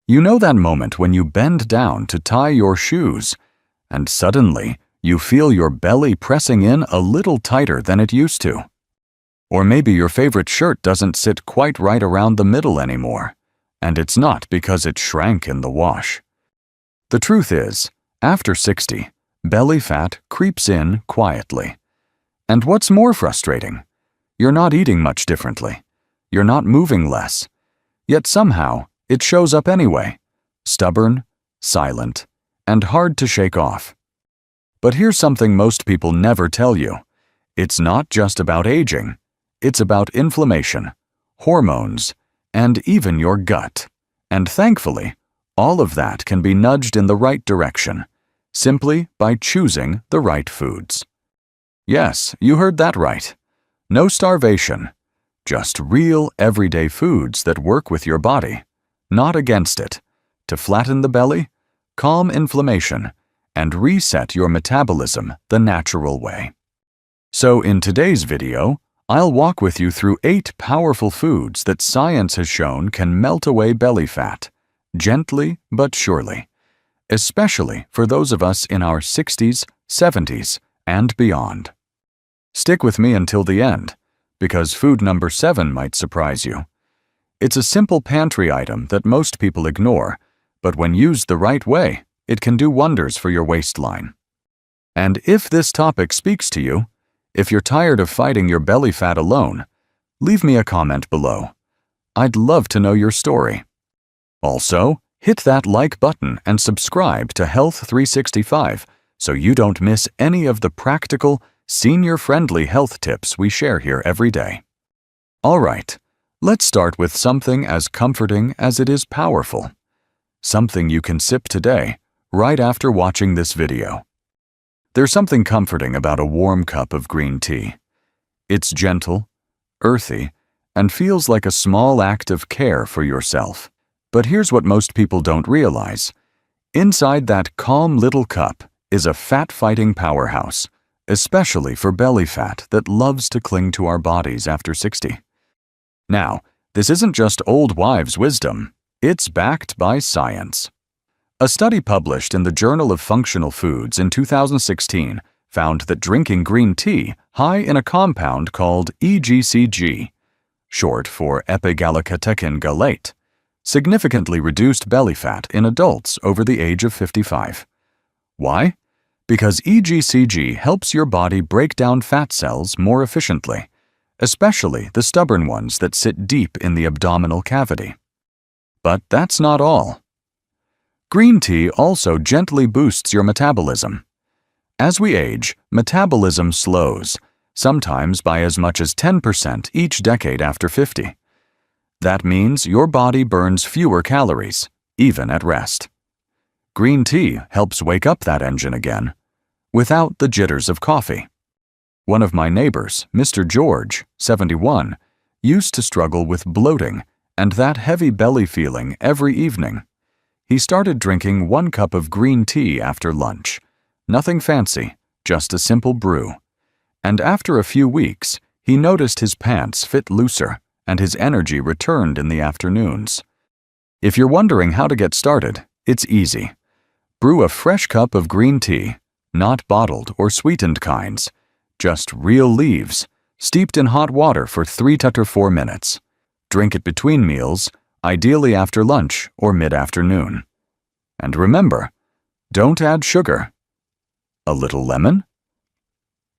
You know that moment when you bend down to tie your shoes, and suddenly you feel your belly pressing in a little tighter than it used to. Or maybe your favorite shirt doesn't sit quite right around the middle anymore, and it's not because it shrank in the wash. The truth is, after 60, belly fat creeps in quietly. And what's more frustrating? You're not eating much differently. You're not moving less. Yet somehow, it shows up anyway, stubborn, silent, and hard to shake off. But here's something most people never tell you. It's not just about aging. It's about inflammation, hormones, and even your gut. And thankfully, all of that can be nudged in the right direction, simply by choosing the right foods. Yes, you heard that right. No starvation, just real everyday foods that work with your body, not against it, to flatten the belly, calm inflammation, and reset your metabolism the natural way. So in today's video, I'll walk with you through 8 powerful foods that science has shown can melt away belly fat, gently but surely, especially for those of us in our 60s, 70s, and beyond. Stick with me until the end, because food number 7 might surprise you. It's a simple pantry item that most people ignore, but when used the right way, it can do wonders for your waistline. And if this topic speaks to you, if you're tired of fighting your belly fat alone, leave me a comment below. I'd love to know your story. Also, hit that like button and subscribe to Health 365 so you don't miss any of the practical, senior-friendly health tips we share here every day. All right, let's start with something as comforting as it is powerful. Something you can sip today, right after watching this video. There's something comforting about a warm cup of green tea. It's gentle, earthy, and feels like a small act of care for yourself. But here's what most people don't realize. Inside that calm little cup is a fat-fighting powerhouse, especially for belly fat that loves to cling to our bodies after 60. Now, this isn't just old wives' wisdom. It's backed by science. A study published in the Journal of Functional Foods in 2016 found that drinking green tea high in a compound called EGCG, short for epigallocatechin gallate, significantly reduced belly fat in adults over the age of 55. Why? Because EGCG helps your body break down fat cells more efficiently, especially the stubborn ones that sit deep in the abdominal cavity. But that's not all. Green tea also gently boosts your metabolism. As we age, metabolism slows, sometimes by as much as 10% each decade after 50. That means your body burns fewer calories, even at rest. Green tea helps wake up that engine again, without the jitters of coffee. One of my neighbors, Mr. George, 71, used to struggle with bloating and that heavy belly feeling every evening. He started drinking 1 cup of green tea after lunch. Nothing fancy, just a simple brew. And after a few weeks, he noticed his pants fit looser and his energy returned in the afternoons. If you're wondering how to get started, it's easy. Brew a fresh cup of green tea, not bottled or sweetened kinds, just real leaves, steeped in hot water for 3 to 4 minutes. Drink it between meals, ideally after lunch or mid-afternoon. And remember, don't add sugar. A little lemon?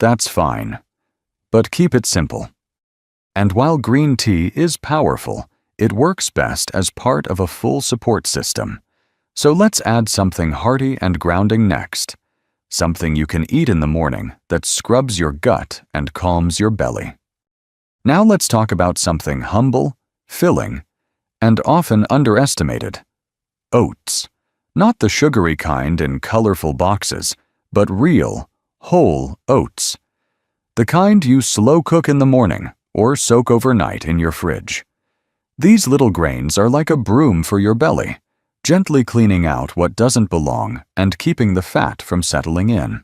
That's fine, but keep it simple. And while green tea is powerful, it works best as part of a full support system. So let's add something hearty and grounding next. Something you can eat in the morning that scrubs your gut and calms your belly. Now let's talk about something humble, filling, and often underestimated. Oats. Not the sugary kind in colorful boxes, but real, whole oats. The kind you slow cook in the morning or soak overnight in your fridge. These little grains are like a broom for your belly, gently cleaning out what doesn't belong and keeping the fat from settling in.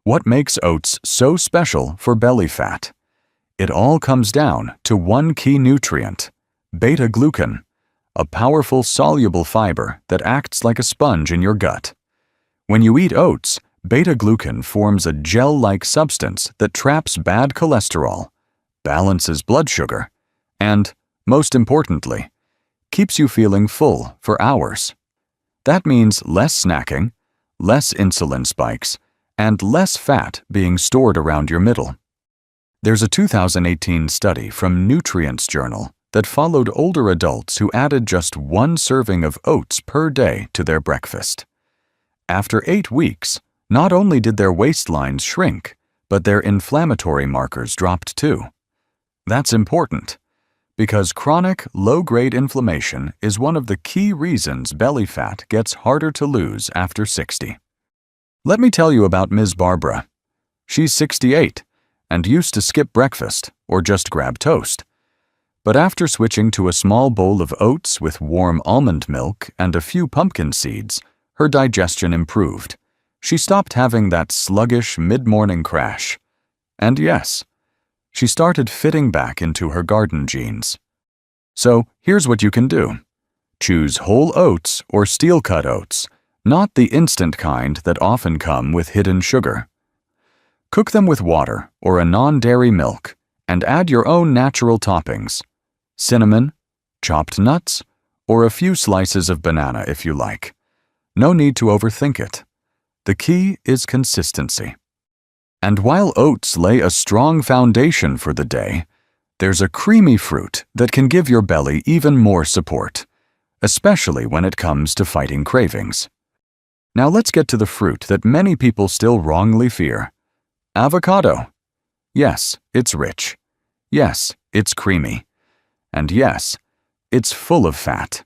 What makes oats so special for belly fat? It all comes down to one key nutrient, beta-glucan, a powerful soluble fiber that acts like a sponge in your gut. When you eat oats, beta-glucan forms a gel-like substance that traps bad cholesterol, balances blood sugar, and, most importantly, keeps you feeling full for hours. That means less snacking, less insulin spikes, and less fat being stored around your middle. There's a 2018 study from Nutrients journal that followed older adults who added just 1 serving of oats per day to their breakfast. After 8 weeks, not only did their waistlines shrink, but their inflammatory markers dropped too. That's important, because chronic, low-grade inflammation is one of the key reasons belly fat gets harder to lose after 60. Let me tell you about Ms. Barbara. She's 68 and used to skip breakfast or just grab toast. But after switching to a small bowl of oats with warm almond milk and a few pumpkin seeds, her digestion improved. She stopped having that sluggish mid-morning crash. And yes, she started fitting back into her garden jeans. So here's what you can do. Choose whole oats or steel-cut oats, not the instant kind that often come with hidden sugar. Cook them with water or a non-dairy milk and add your own natural toppings: cinnamon, chopped nuts, or a few slices of banana if you like. No need to overthink it. The key is consistency. And while oats lay a strong foundation for the day, there's a creamy fruit that can give your belly even more support, especially when it comes to fighting cravings. Now let's get to the fruit that many people still wrongly fear: avocado. Yes, it's rich. Yes, it's creamy. And yes, it's full of fat.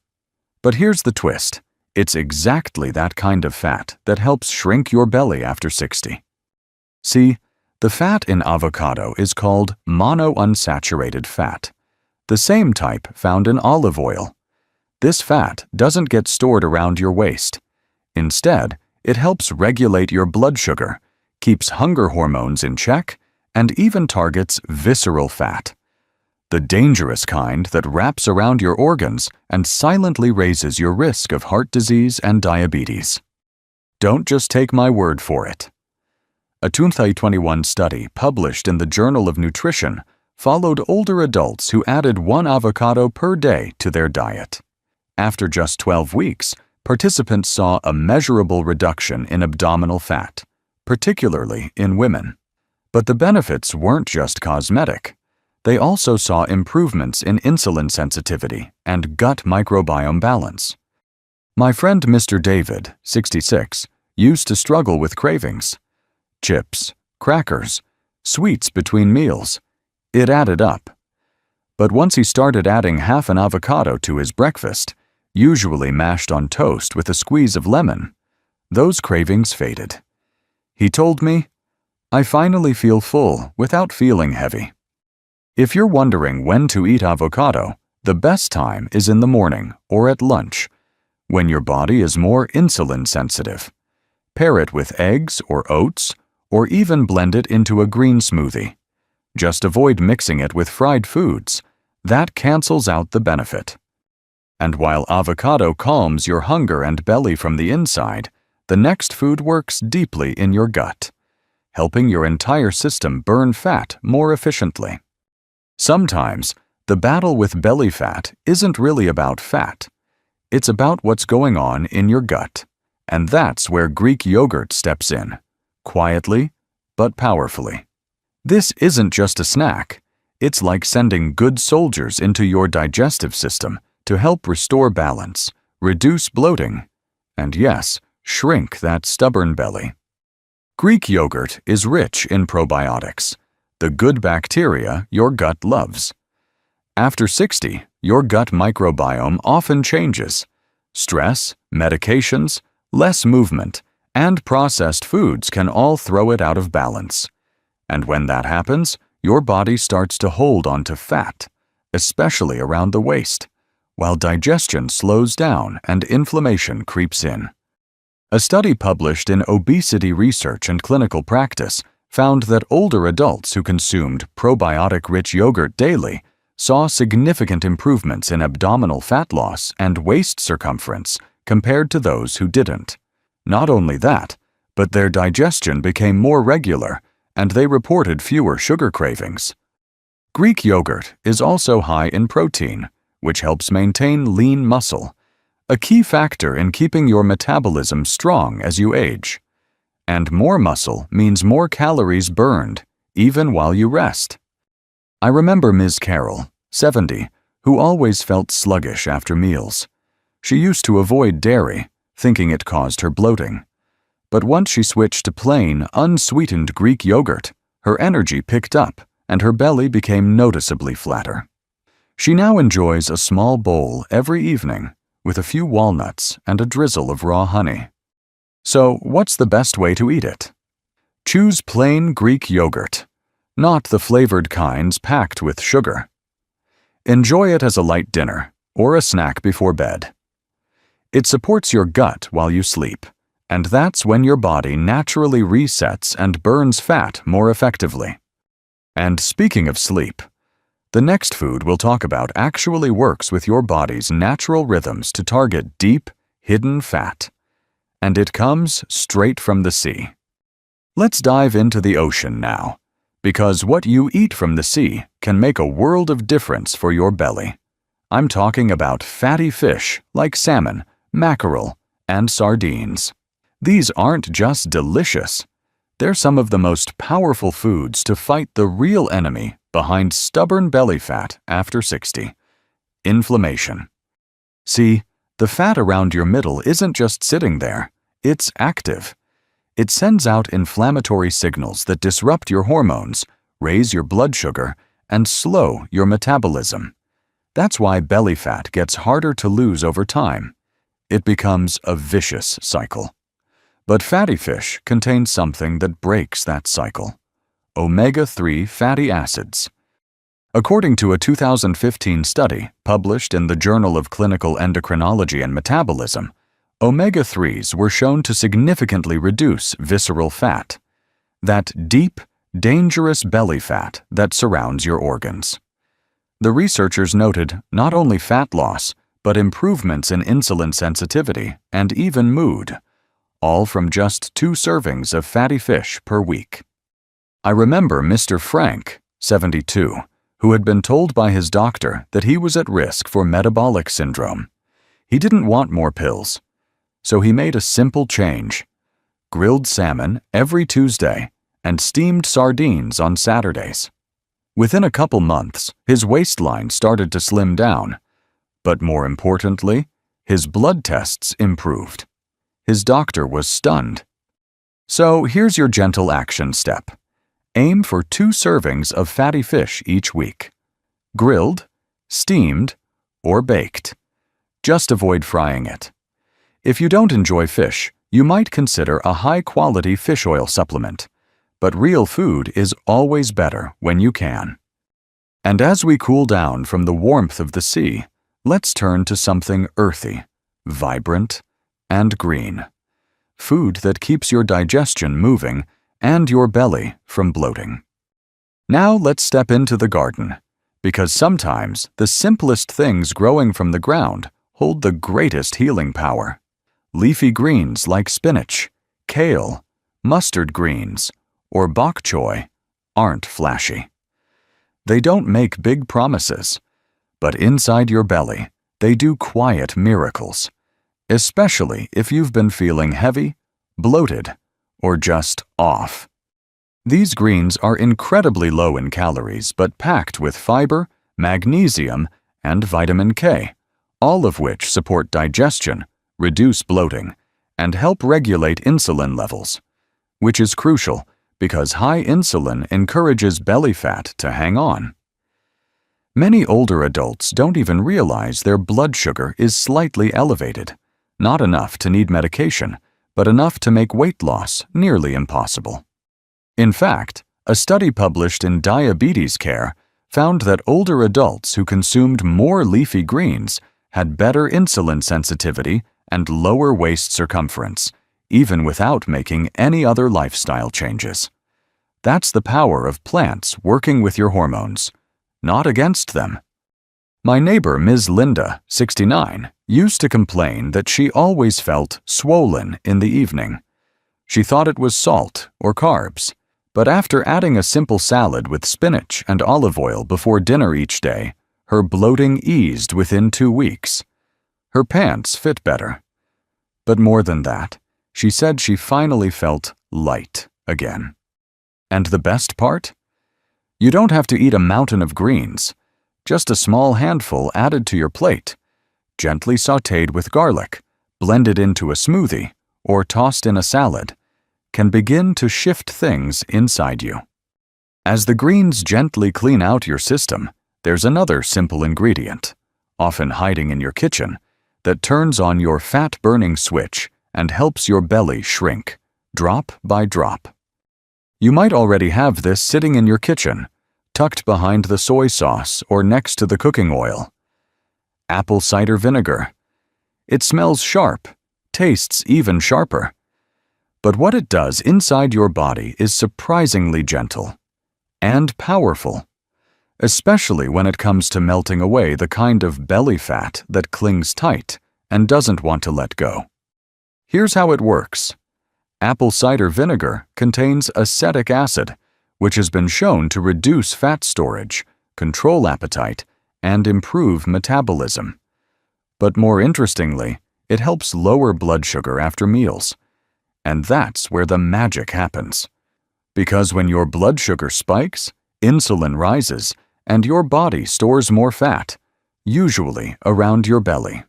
But here's the twist. It's exactly that kind of fat that helps shrink your belly after 60. See, the fat in avocado is called monounsaturated fat, the same type found in olive oil. This fat doesn't get stored around your waist. Instead, it helps regulate your blood sugar, keeps hunger hormones in check, and even targets visceral fat, the dangerous kind that wraps around your organs and silently raises your risk of heart disease and diabetes. Don't just take my word for it. A 2021 study published in the Journal of Nutrition followed older adults who added 1 avocado per day to their diet. After just 12 weeks, participants saw a measurable reduction in abdominal fat, particularly in women. But the benefits weren't just cosmetic. They also saw improvements in insulin sensitivity and gut microbiome balance. My friend Mr. David, 66, used to struggle with cravings. Chips, crackers, sweets between meals. It added up. But once he started adding half an avocado to his breakfast, usually mashed on toast with a squeeze of lemon, those cravings faded. He told me, "I finally feel full without feeling heavy." If you're wondering when to eat avocado, the best time is in the morning or at lunch, when your body is more insulin sensitive. Pair it with eggs or oats, or even blend it into a green smoothie. Just avoid mixing it with fried foods. That cancels out the benefit. And while avocado calms your hunger and belly from the inside, the next food works deeply in your gut, helping your entire system burn fat more efficiently. Sometimes, the battle with belly fat isn't really about fat. It's about what's going on in your gut. And that's where Greek yogurt steps in, quietly but powerfully. This isn't just a snack. It's like sending good soldiers into your digestive system to help restore balance, reduce bloating, and yes, shrink that stubborn belly. Greek yogurt is rich in probiotics, the good bacteria your gut loves. After 60, your gut microbiome often changes. Stress, medications, less movement, and processed foods can all throw it out of balance. And when that happens, your body starts to hold onto fat, especially around the waist, while digestion slows down and inflammation creeps in. A study published in Obesity Research and Clinical Practice found that older adults who consumed probiotic-rich yogurt daily saw significant improvements in abdominal fat loss and waist circumference compared to those who didn't. Not only that, but their digestion became more regular and they reported fewer sugar cravings. Greek yogurt is also high in protein, which helps maintain lean muscle, a key factor in keeping your metabolism strong as you age. And more muscle means more calories burned, even while you rest. I remember Ms. Carroll, 70, who always felt sluggish after meals. She used to avoid dairy, thinking it caused her bloating. But once she switched to plain, unsweetened Greek yogurt, her energy picked up and her belly became noticeably flatter. She now enjoys a small bowl every evening with a few walnuts and a drizzle of raw honey. So, what's the best way to eat it? Choose plain Greek yogurt, not the flavored kinds packed with sugar. Enjoy it as a light dinner or a snack before bed. It supports your gut while you sleep, and that's when your body naturally resets and burns fat more effectively. And speaking of sleep, the next food we'll talk about actually works with your body's natural rhythms to target deep, hidden fat. And it comes straight from the sea. Let's dive into the ocean now, because what you eat from the sea can make a world of difference for your belly. I'm talking about fatty fish like salmon, mackerel, and sardines. These aren't just delicious. They're some of the most powerful foods to fight the real enemy behind stubborn belly fat after 60: inflammation. See, the fat around your middle isn't just sitting there, it's active. It sends out inflammatory signals that disrupt your hormones, raise your blood sugar, and slow your metabolism. That's why belly fat gets harder to lose over time. It becomes a vicious cycle. But fatty fish contain something that breaks that cycle: omega-3 fatty acids. According to a 2015 study published in the Journal of Clinical Endocrinology and Metabolism, omega-3s were shown to significantly reduce visceral fat, that deep, dangerous belly fat that surrounds your organs. The researchers noted not only fat loss, but improvements in insulin sensitivity and even mood, all from just 2 servings of fatty fish per week. I remember Mr. Frank, 72, who had been told by his doctor that he was at risk for metabolic syndrome. He didn't want more pills, so he made a simple change: grilled salmon every Tuesday and steamed sardines on Saturdays. Within a couple months, his waistline started to slim down, but more importantly, his blood tests improved. His doctor was stunned. So here's your gentle action step. Aim for 2 servings of fatty fish each week: grilled, steamed, or baked. Just avoid frying it. If you don't enjoy fish, you might consider a high-quality fish oil supplement, but real food is always better when you can. And as we cool down from the warmth of the sea, let's turn to something earthy, vibrant, and green. Food that keeps your digestion moving and your belly from bloating. Now let's step into the garden, because sometimes the simplest things growing from the ground hold the greatest healing power. Leafy greens like spinach, kale, mustard greens, or bok choy aren't flashy. They don't make big promises, but inside your belly, they do quiet miracles, especially if you've been feeling heavy, bloated, or just off. These greens are incredibly low in calories but packed with fiber, magnesium, and vitamin K, all of which support digestion, reduce bloating, and help regulate insulin levels, which is crucial because high insulin encourages belly fat to hang on. Many older adults don't even realize their blood sugar is slightly elevated, not enough to need medication, but enough to make weight loss nearly impossible. In fact, a study published in Diabetes Care found that older adults who consumed more leafy greens had better insulin sensitivity and lower waist circumference, even without making any other lifestyle changes. That's the power of plants working with your hormones, not against them, My neighbor, Ms. Linda, 69, used to complain that she always felt swollen in the evening. She thought it was salt or carbs, but after adding a simple salad with spinach and olive oil before dinner each day, her bloating eased within 2 weeks. Her pants fit better. But more than that, she said she finally felt light again. And the best part? You don't have to eat a mountain of greens. Just a small handful added to your plate, gently sautéed with garlic, blended into a smoothie, or tossed in a salad, can begin to shift things inside you. As the greens gently clean out your system, there's another simple ingredient, often hiding in your kitchen, that turns on your fat-burning switch and helps your belly shrink, drop by drop. You might already have this sitting in your kitchen, tucked behind the soy sauce or next to the cooking oil. Apple cider vinegar. It smells sharp, tastes even sharper. But what it does inside your body is surprisingly gentle and powerful, especially when it comes to melting away the kind of belly fat that clings tight and doesn't want to let go. Here's how it works. Apple cider vinegar contains acetic acid, which has been shown to reduce fat storage, control appetite, and improve metabolism. But more interestingly, it helps lower blood sugar after meals. And that's where the magic happens. Because when your blood sugar spikes, insulin rises, and your body stores more fat, usually around your belly.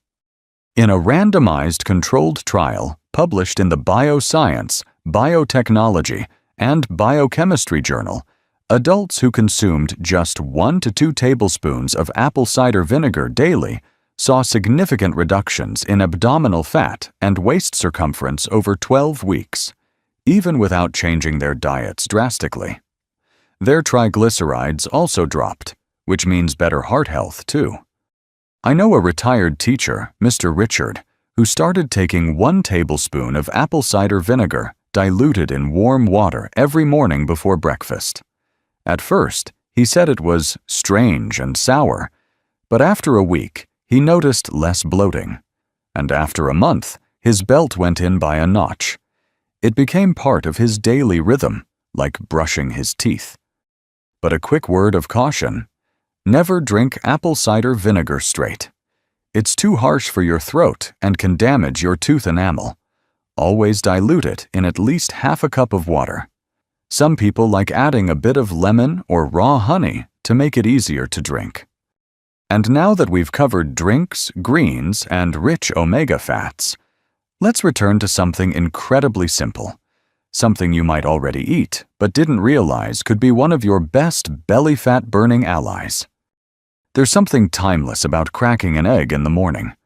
In a randomized controlled trial published in the Bioscience, Biotechnology, and Biochemistry journal, adults who consumed just 1 to 2 tablespoons of apple cider vinegar daily saw significant reductions in abdominal fat and waist circumference over 12 weeks, even without changing their diets drastically. Their triglycerides also dropped, which means better heart health too. I know a retired teacher, Mr. Richard, who started taking 1 tablespoon of apple cider vinegar diluted in warm water every morning before breakfast. At first, he said it was strange and sour, but after a week, he noticed less bloating. And after a month, his belt went in by a notch. It became part of his daily rhythm, like brushing his teeth. But a quick word of caution: never drink apple cider vinegar straight. It's too harsh for your throat and can damage your tooth enamel. Always dilute it in at least half a cup of water. Some people like adding a bit of lemon or raw honey to make it easier to drink. And now that we've covered drinks, greens, and rich omega fats, let's return to something incredibly simple, something you might already eat but didn't realize could be one of your best belly fat burning allies. There's something timeless about cracking an egg in the morning.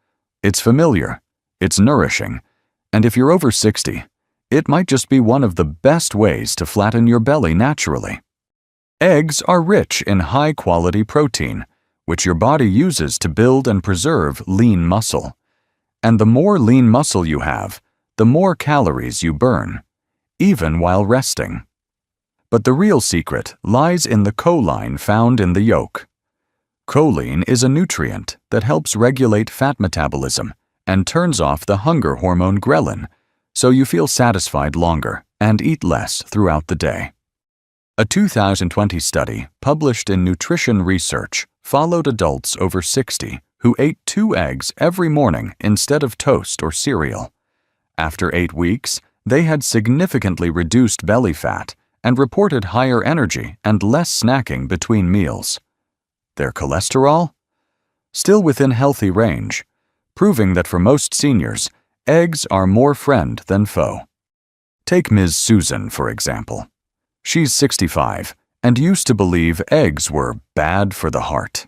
It's familiar, it's nourishing, and if you're over 60, it might just be one of the best ways to flatten your belly naturally. Eggs are rich in high-quality protein, which your body uses to build and preserve lean muscle. And the more lean muscle you have, the more calories you burn, even while resting. But the real secret lies in the choline found in the yolk. Choline is a nutrient that helps regulate fat metabolism and turns off the hunger hormone ghrelin, so you feel satisfied longer and eat less throughout the day. A 2020 study published in Nutrition Research followed adults over 60 who ate 2 eggs every morning instead of toast or cereal. After 8 weeks, they had significantly reduced belly fat and reported higher energy and less snacking between meals. Their cholesterol? Still within healthy range, proving that for most seniors, eggs are more friend than foe. Take Ms. Susan, for example. She's 65 and used to believe eggs were bad for the heart.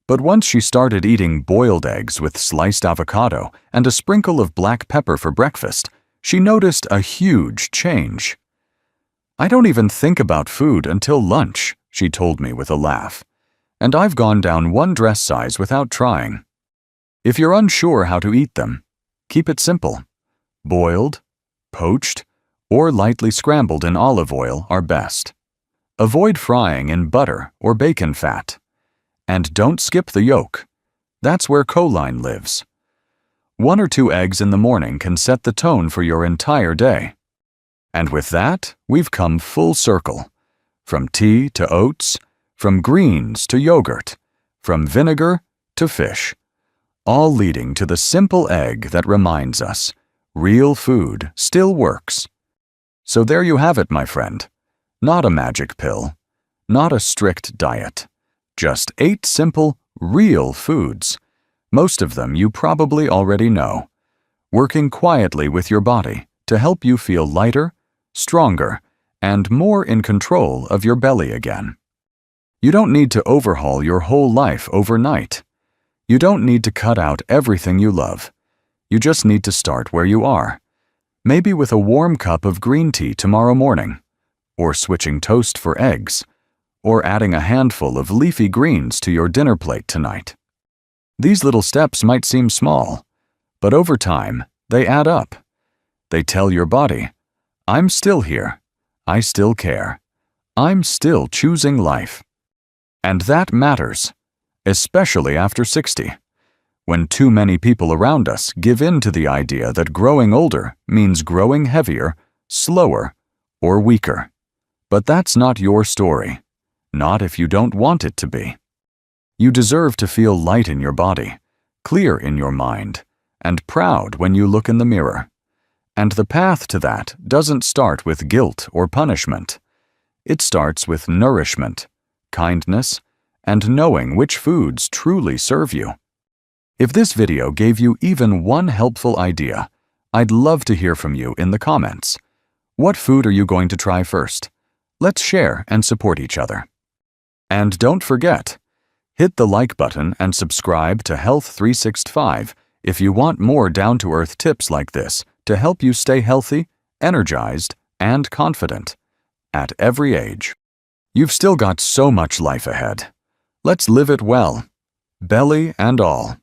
But once she started eating boiled eggs with sliced avocado and a sprinkle of black pepper for breakfast, she noticed a huge change. "I don't even think about food until lunch," she told me with a laugh. "And I've gone down 1 dress size without trying." If you're unsure how to eat them, keep it simple. Boiled, poached, or lightly scrambled in olive oil are best. Avoid frying in butter or bacon fat. And don't skip the yolk. That's where choline lives. 1 or 2 eggs in the morning can set the tone for your entire day. And with that, we've come full circle. From tea to oats, from greens to yogurt, from vinegar to fish, all leading to the simple egg that reminds us, real food still works. So there you have it, my friend. Not a magic pill, not a strict diet, just 8 simple, real foods. Most of them you probably already know, working quietly with your body to help you feel lighter, stronger, and more in control of your belly again. You don't need to overhaul your whole life overnight. You don't need to cut out everything you love. You just need to start where you are. Maybe with a warm cup of green tea tomorrow morning, or switching toast for eggs, or adding a handful of leafy greens to your dinner plate tonight. These little steps might seem small, but over time, they add up. They tell your body, I'm still here. I still care. I'm still choosing life. And that matters, especially after 60, when too many people around us give in to the idea that growing older means growing heavier, slower, or weaker. But that's not your story, not if you don't want it to be. You deserve to feel light in your body, clear in your mind, and proud when you look in the mirror. And the path to that doesn't start with guilt or punishment. It starts with nourishment, kindness, and knowing which foods truly serve you. If this video gave you even one helpful idea, I'd love to hear from you in the comments. What food are you going to try first? Let's share and support each other. And don't forget, hit the like button and subscribe to Health 365 if you want more down-to-earth tips like this to help you stay healthy, energized, and confident at every age. You've still got so much life ahead. Let's live it well, belly and all.